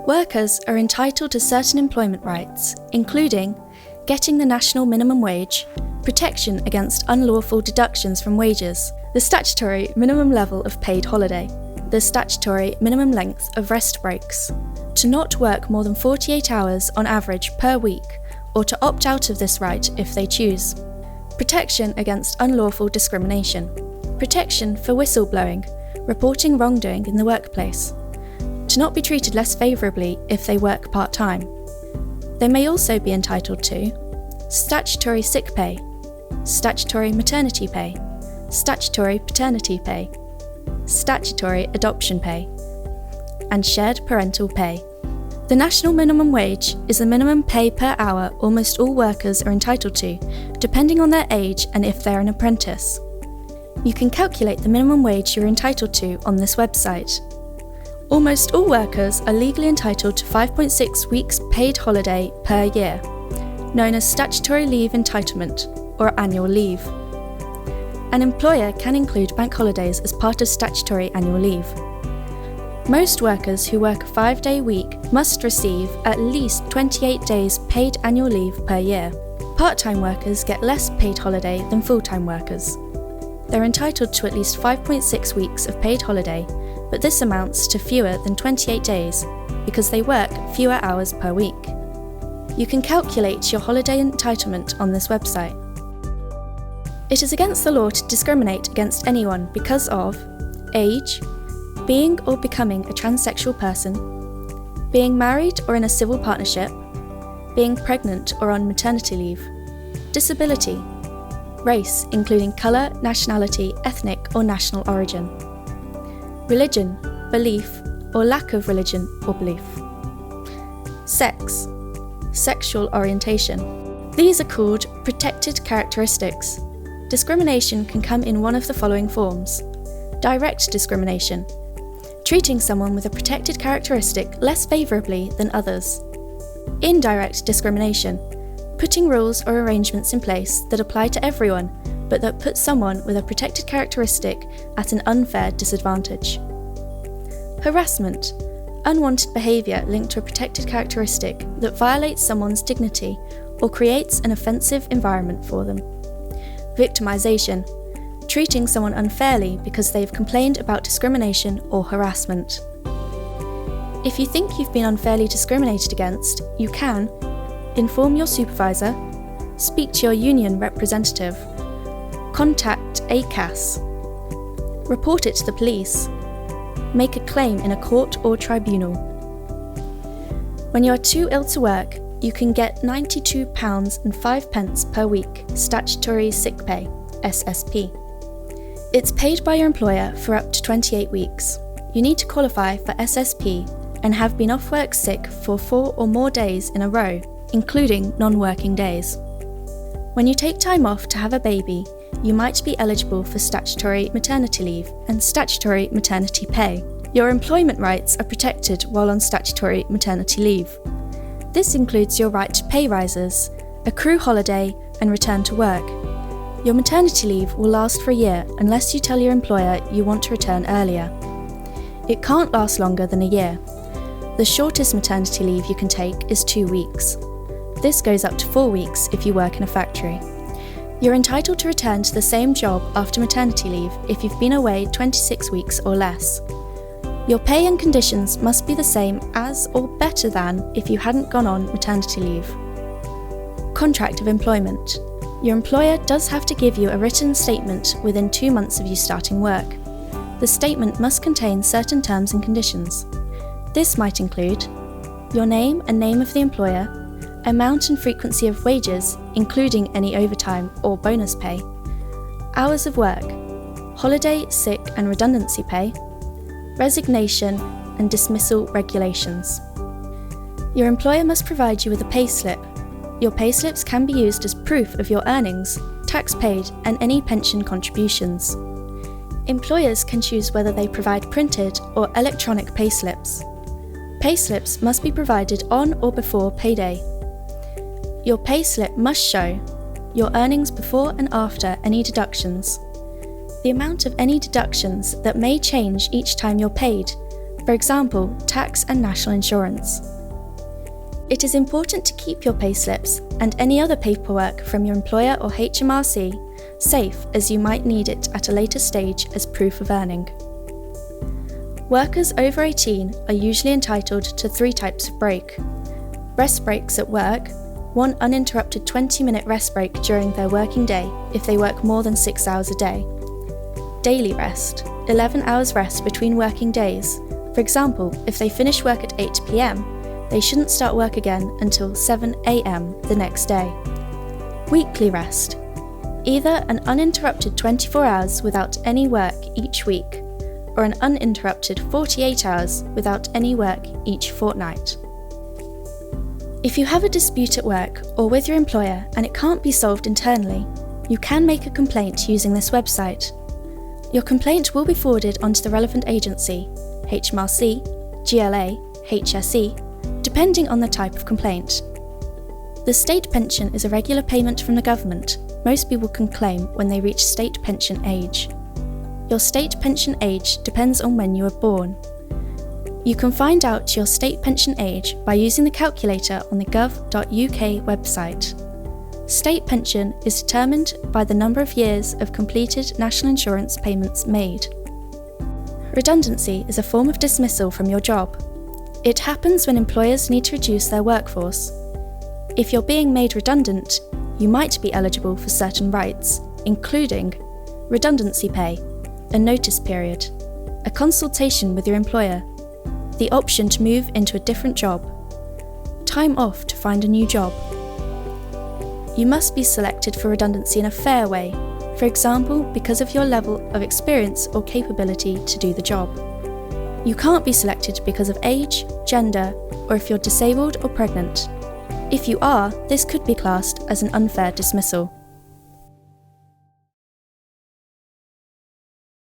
Workers are entitled to certain employment rights, including getting the national minimum wage, protection against unlawful deductions from wages, the statutory minimum level of paid holiday, the statutory minimum length of rest breaks, to not work more than 48 hours on average per week, or to opt out of this right if they choose, protection against unlawful discrimination, protection for whistleblowing, reporting wrongdoing in the workplace, to not be treated less favourably if they work part-time. They may also be entitled to statutory sick pay, statutory maternity pay, statutory paternity pay, statutory adoption pay, and shared parental pay. The national minimum wage is the minimum pay per hour almost all workers are entitled to, depending on their age and if they're an apprentice. You can calculate the minimum wage you're entitled to on this website. Almost all workers are legally entitled to 5.6 weeks paid holiday per year, known as statutory leave entitlement or annual leave. An employer can include bank holidays as part of statutory annual leave. Most workers who work a 5-day week must receive at least 28 days paid annual leave per year. Part-time workers get less paid holiday than full-time workers. They're entitled to at least 5.6 weeks of paid holiday, but this amounts to fewer than 28 days because they work fewer hours per week. You can calculate your holiday entitlement on this website. It is against the law to discriminate against anyone because of age, being or becoming a transsexual person, being married or in a civil partnership, being pregnant or on maternity leave, disability, race including colour, nationality, ethnic or national origin, religion, belief or lack of religion or belief, sex, sexual orientation. These are called protected characteristics. Discrimination can come in one of the following forms: direct discrimination, treating someone with a protected characteristic less favourably than others; indirect discrimination, putting rules or arrangements in place that apply to everyone but that put someone with a protected characteristic at an unfair disadvantage; harassment, unwanted behaviour linked to a protected characteristic that violates someone's dignity or creates an offensive environment for them; victimisation, treating someone unfairly because they've complained about discrimination or harassment. If you think you've been unfairly discriminated against, you can inform your supervisor, speak to your union representative, contact ACAS, report it to the police, make a claim in a court or tribunal. When you are too ill to work, you can get £92.05 per week statutory sick pay, SSP. It's paid by your employer for up to 28 weeks. You need to qualify for SSP and have been off work sick for 4 or more days in a row, including non-working days. When you take time off to have a baby, you might be eligible for statutory maternity leave and statutory maternity pay. Your employment rights are protected while on statutory maternity leave. This includes your right to pay rises, accrue holiday, and return to work. Your maternity leave will last for a year unless you tell your employer you want to return earlier. It can't last longer than a year. The shortest maternity leave you can take is 2 weeks. This goes up to 4 weeks if you work in a factory. You're entitled to return to the same job after maternity leave if you've been away 26 weeks or less. Your pay and conditions must be the same as or better than if you hadn't gone on maternity leave. Contract of employment. Your employer does have to give you a written statement within 2 months of you starting work. The statement must contain certain terms and conditions. This might include your name and name of the employer, amount and frequency of wages, including any overtime or bonus pay, hours of work, holiday, sick and redundancy pay, resignation and dismissal regulations. Your employer must provide you with a payslip. Your payslips can be used as proof of your earnings, tax paid and any pension contributions. Employers can choose whether they provide printed or electronic payslips. Payslips must be provided on or before payday. Your payslip must show your earnings before and after any deductions, the amount of any deductions that may change each time you're paid, for example, tax and national insurance. It is important to keep your payslips and any other paperwork from your employer or HMRC safe, as you might need it at a later stage as proof of earning. Workers over 18 are usually entitled to 3 types of break: rest breaks at work, one uninterrupted 20-minute rest break during their working day if they work more than 6 hours a day; daily rest, 11 hours rest between working days. For example, if they finish work at 8 p.m, they shouldn't start work again until 7 a.m. the next day. Weekly rest, either an uninterrupted 24 hours without any work each week, or an uninterrupted 48 hours without any work each fortnight. If you have a dispute at work or with your employer and it can't be solved internally, you can make a complaint using this website. Your complaint will be forwarded onto the relevant agency, HMRC, GLA, HSE, depending on the type of complaint. The state pension is a regular payment from the government most people can claim when they reach state pension age. Your state pension age depends on when you were born. You can find out your state pension age by using the calculator on the gov.uk website. State pension is determined by the number of years of completed national insurance payments made. Redundancy is a form of dismissal from your job. It happens when employers need to reduce their workforce. If you're being made redundant, you might be eligible for certain rights, including redundancy pay, a notice period, a consultation with your employer, the option to move into a different job, time off to find a new job. You must be selected for redundancy in a fair way, for example, because of your level of experience or capability to do the job. You can't be selected because of age, gender, or if you're disabled or pregnant. If you are, this could be classed as an unfair dismissal.